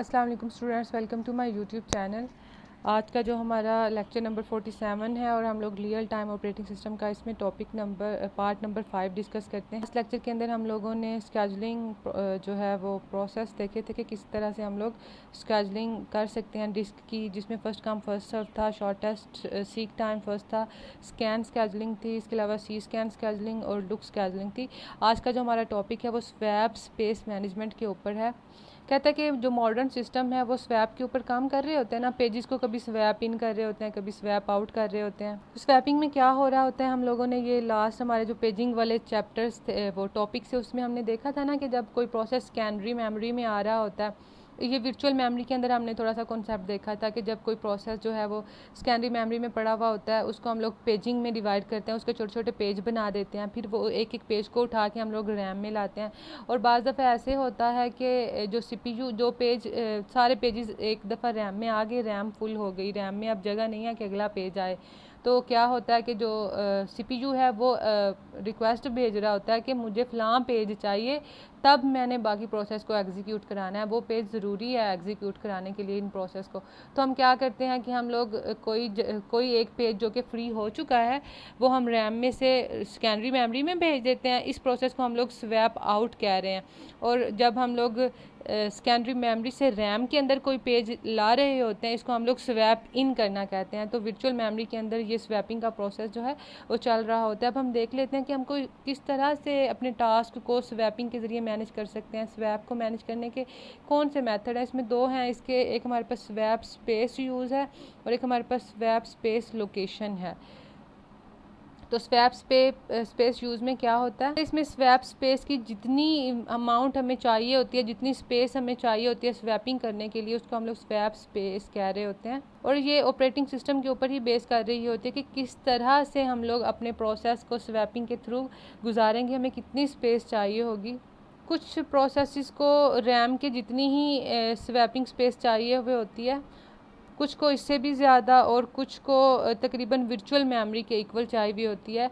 अस्सलाम वालेकुम students, welcome to my YouTube channel. आज का जो हमारा लेक्चर नंबर 47 है और हम लोग रियल टाइम ऑपरेटिंग सिस्टम का इसमें पार्ट नंबर 5 डिस्कस करते हैं। इस लेक्चर के अंदर हम लोगों ने स्केजुलिंग जो है वो प्रोसेस देखे थे कि किस तरह से हम लोग स्केजुलिंग कर सकते हैं डिस्क की, जिसमें फ़र्स्ट कम फर्स्ट सर्व था, शॉर्टेस्ट सीक टाइम फर्स्ट था, स्कैन स्केजुलिंग थी, इसके अलावा सी स्कैन स्केजुलिंग और लुक स्केजुलिंग थी। आज का जो हमारा टॉपिक है वो स्वैप स्पेस मैनेजमेंट के ऊपर है। कहता है कि जो मॉडर्न सिस्टम है वो स्वैप के ऊपर काम कर रहे होते हैं ना, पेजेस को कभी स्वैप इन कर रहे होते हैं, कभी स्वैप आउट कर रहे होते हैं। तो स्वैपिंग में क्या हो रहा होता है, हम लोगों ने ये लास्ट हमारे जो पेजिंग वाले चैप्टर्स थे वो टॉपिक्स है उसमें हमने देखा था ना कि जब कोई प्रोसेस सेकेंडरी मेमोरी में आ रहा होता है, ये वर्चुअल मेमोरी के अंदर हमने थोड़ा सा कॉन्सेप्ट देखा था कि जब कोई प्रोसेस जो है वो सेकेंडरी मेमोरी में पड़ा हुआ होता है उसको हम लोग पेजिंग में डिवाइड करते हैं, उसके छोटे छोटे पेज बना देते हैं, फिर वो एक एक पेज को उठा के हम लोग रैम में लाते हैं। और बाज़ दफ़ा ऐसे होता है कि जो सीपीयू जो पेज सारे पेजेस एक दफ़ा रैम में आ गए, रैम फुल हो गई, रैम में अब जगह नहीं है कि अगला पेज आए। तो क्या होता है कि जो सीपीयू है वो रिक्वेस्ट भेज रहा होता है कि मुझे फ़लाँ पेज चाहिए, तब मैंने बाकी प्रोसेस को एग्जीक्यूट कराना है, वो पेज ज़रूरी है एग्जीक्यूट कराने के लिए इन प्रोसेस को। तो हम क्या करते हैं कि हम लोग कोई एक पेज जो कि फ्री हो चुका है वो हम रैम में से सेकेंडरी मेमोरी में भेज देते हैं। इस प्रोसेस को हम लोग स्वैप आउट कह रहे हैं। और जब हम लोग सेकेंडरी मेमोरी से रैम के अंदर कोई पेज ला रहे होते हैं, इसको हम लोग स्वैप इन करना कहते हैं। तो वर्चुअल मेमोरी के अंदर ये स्वैपिंग का प्रोसेस जो है वो चल रहा होता है। अब हम देख लेते हैं कि हमको किस तरह से अपने टास्क को स्वैपिंग के ज़रिए मैनेज कर सकते हैं। स्वैप को मैनेज करने के कौन से मेथड है, इसमें दो हैं इसके, एक हमारे पास स्वैप स्पेस यूज़ है और एक हमारे पास स्वैप स्पेस लोकेशन है। तो स्वैप स्पेस यूज़ में क्या होता है, इसमें स्वैप स्पेस की जितनी अमाउंट हमें चाहिए होती है, जितनी स्पेस हमें चाहिए होती है स्वैपिंग करने के लिए, उसको हम लोग स्वैप स्पेस कह रहे होते हैं। और ये ऑपरेटिंग सिस्टम के ऊपर ही बेस कर रही होती है कि किस तरह से हम लोग अपने प्रोसेस को स्वैपिंग के थ्रू गुजारेंगे, हमें कितनी स्पेस चाहिए होगी। कुछ प्रोसेसेस को रैम के जितनी ही स्वैपिंग स्पेस चाहिए हुए होती है, कुछ को इससे भी ज़्यादा और कुछ को तकरीबन वर्चुअल मेमोरी के इक्वल चाहिए भी होती है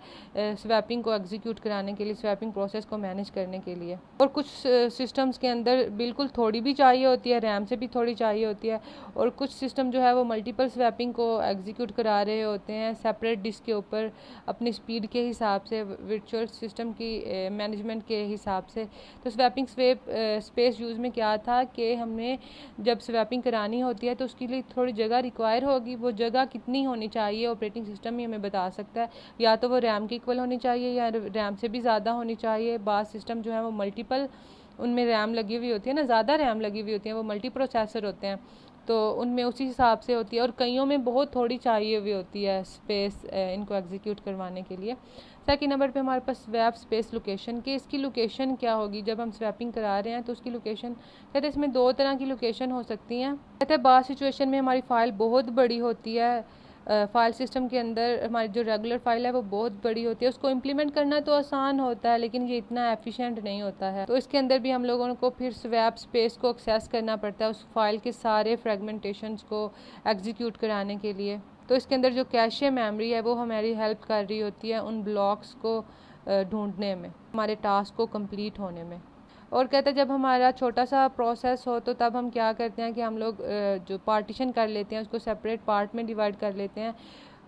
स्वैपिंग को एग्जीक्यूट कराने के लिए, स्वैपिंग प्रोसेस को मैनेज करने के लिए। और कुछ सिस्टम्स के अंदर बिल्कुल थोड़ी भी चाहिए होती है, रैम से भी थोड़ी चाहिए होती है। और कुछ सिस्टम जो है वो मल्टीपल स्वैपिंग को एग्जीक्यूट करा रहे होते हैं सेपरेट डिस्क के ऊपर अपनी स्पीड के हिसाब से, वर्चुअल सिस्टम की मैनेजमेंट के हिसाब से। तो स्वैपिंग स्पेस यूज़ में क्या था कि हमने जब स्वैपिंग करानी होती है तो उसके लिए थोड़ी जगह रिक्वायर होगी। वो जगह कितनी होनी चाहिए ऑपरेटिंग सिस्टम ही हमें बता सकता है, या तो वो रैम के इक्वल होनी चाहिए या रैम से भी ज़्यादा होनी चाहिए। बाज़ सिस्टम जो है वो मल्टीपल, उनमें रैम लगी हुई होती है ना, ज़्यादा रैम लगी हुई होती है, वो मल्टी प्रोसेसर होते हैं, तो उनमें उसी हिसाब से होती है। और कईयों में बहुत थोड़ी चाहिए हुई होती है स्पेस इनको एग्जीक्यूट करवाने के लिए। सेकंड नंबर पे हमारे पास स्वैप स्पेस लोकेशन की, इसकी लोकेशन क्या होगी जब हम स्वैपिंग करा रहे हैं, तो उसकी लोकेशन कहते हैं इसमें दो तरह की लोकेशन हो सकती हैं। कहते हैं बाज़ सिचुएशन में हमारी फ़ाइल बहुत बड़ी होती है, फ़ाइल सिस्टम के अंदर हमारी जो रेगुलर फ़ाइल है वो बहुत बड़ी होती है, उसको इम्प्लीमेंट करना तो आसान होता है लेकिन ये इतना एफिशिएंट नहीं होता है। तो इसके अंदर भी हम लोगों को फिर स्वैप स्पेस को एक्सेस करना पड़ता है उस फाइल के सारे फ्रेगमेंटेशंस को एग्जीक्यूट कराने के लिए। तो इसके अंदर जो कैशे मेमोरी है वो हमारी हेल्प कर रही होती है उन ब्लॉक्स को ढूंढने में, हमारे टास्क को कंप्लीट होने में। और कहते हैं जब हमारा छोटा सा प्रोसेस हो तो तब हम क्या करते हैं कि हम लोग जो पार्टीशन कर लेते हैं उसको सेपरेट पार्ट में डिवाइड कर लेते हैं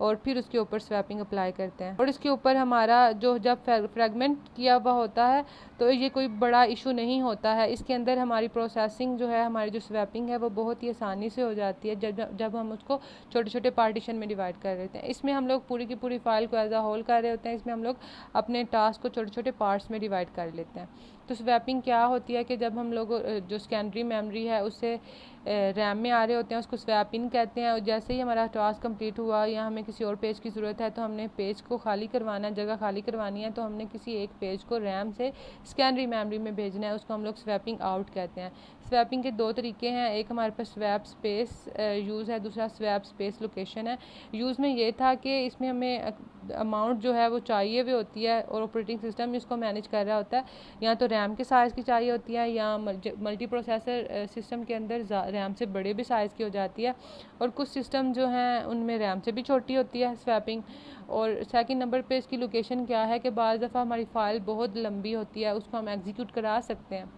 और फिर उसके ऊपर स्वैपिंग अप्लाई करते हैं। और इसके ऊपर हमारा जो जब फ्रेगमेंट किया हुआ होता है तो ये कोई बड़ा इशू नहीं होता है, इसके अंदर हमारी प्रोसेसिंग जो है, हमारी जो स्वैपिंग है वो बहुत ही आसानी से हो जाती है जब हम उसको छोटे छोटे पार्टीशन में डिवाइड कर लेते हैं। इसमें हम लोग पूरी की पूरी फाइल को एज अ होल कर रहे होते हैं, इसमें हम लोग अपने टास्क को छोटे छोटे पार्ट्स में डिवाइड कर लेते हैं। तो स्वैपिंग क्या होती है कि जब हम लोग जो सेकेंडरी मेमोरी है उससे रैम में आ रहे होते हैं उसको स्वैप इन कहते हैं। और जैसे ही हमारा टास्क कंप्लीट हुआ या हमें किसी और पेज की ज़रूरत है तो हमने पेज को खाली करवाना है, जगह खाली करवानी है, तो हमने किसी एक पेज को रैम से सेकेंडरी मेमोरी में भेजना है, उसको हम लोग स्वैपिंग आउट कहते हैं। स्वैपिंग के दो तरीके हैं, एक हमारे पास स्वैप स्पेस यूज़ है, दूसरा स्वैप स्पेस लोकेशन है। यूज़ में ये था कि इसमें हमें अमाउंट जो है वो चाहिए हुई होती है और ऑपरेटिंग सिस्टम इसको मैनेज कर रहा होता है, या तो रैम के साइज़ की चाहिए होती है या मल्टी प्रोसेसर सिस्टम के अंदर रैम से बड़े भी साइज़ की हो जाती है। और कुछ सिस्टम जो हैं उनमें रैम से भी छोटी होती है स्वैपिंग। और सेकंड नंबर पे इसकी लोकेशन क्या है कि बाज़ दफ़ा हमारी फ़ाइल बहुत लंबी होती है, उसको हम एग्जीक्यूट करा सकते हैं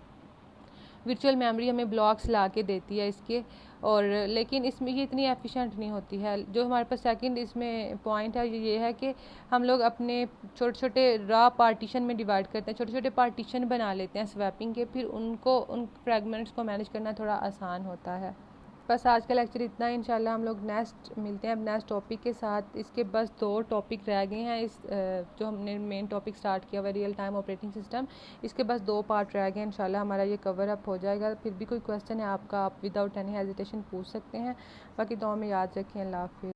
वर्चुअल मेमोरी हमें ब्लॉक्स ला के देती है इसके, और लेकिन इसमें ये इतनी एफिशिएंट नहीं होती है। जो हमारे पास सेकंड इसमें पॉइंट है ये है कि हम लोग अपने छोटे छोटे रॉ पार्टीशन में डिवाइड करते हैं, छोटे छोटे पार्टीशन बना लेते हैं स्वैपिंग के, फिर उन फ्रेगमेंट्स को मैनेज करना थोड़ा आसान होता है। बस आज का लेक्चर इतना है। इंशाल्लाह हम लोग नेक्स्ट मिलते हैं अब नेक्स्ट टॉपिक के साथ। इसके बस 2 टॉपिक रह गए हैं। इस जो हमने मेन टॉपिक स्टार्ट किया हुआ रियल टाइम ऑपरेटिंग सिस्टम, इसके बस 2 पार्ट रह गए हैं। इंशाल्लाह हमारा ये कवर अप हो जाएगा। फिर भी कोई क्वेश्चन है आपका, आप विदाउट एनी हेजिटेशन पूछ सकते हैं। बाकी दुआ में याद रखें। अल्लाह हाफ़िज़।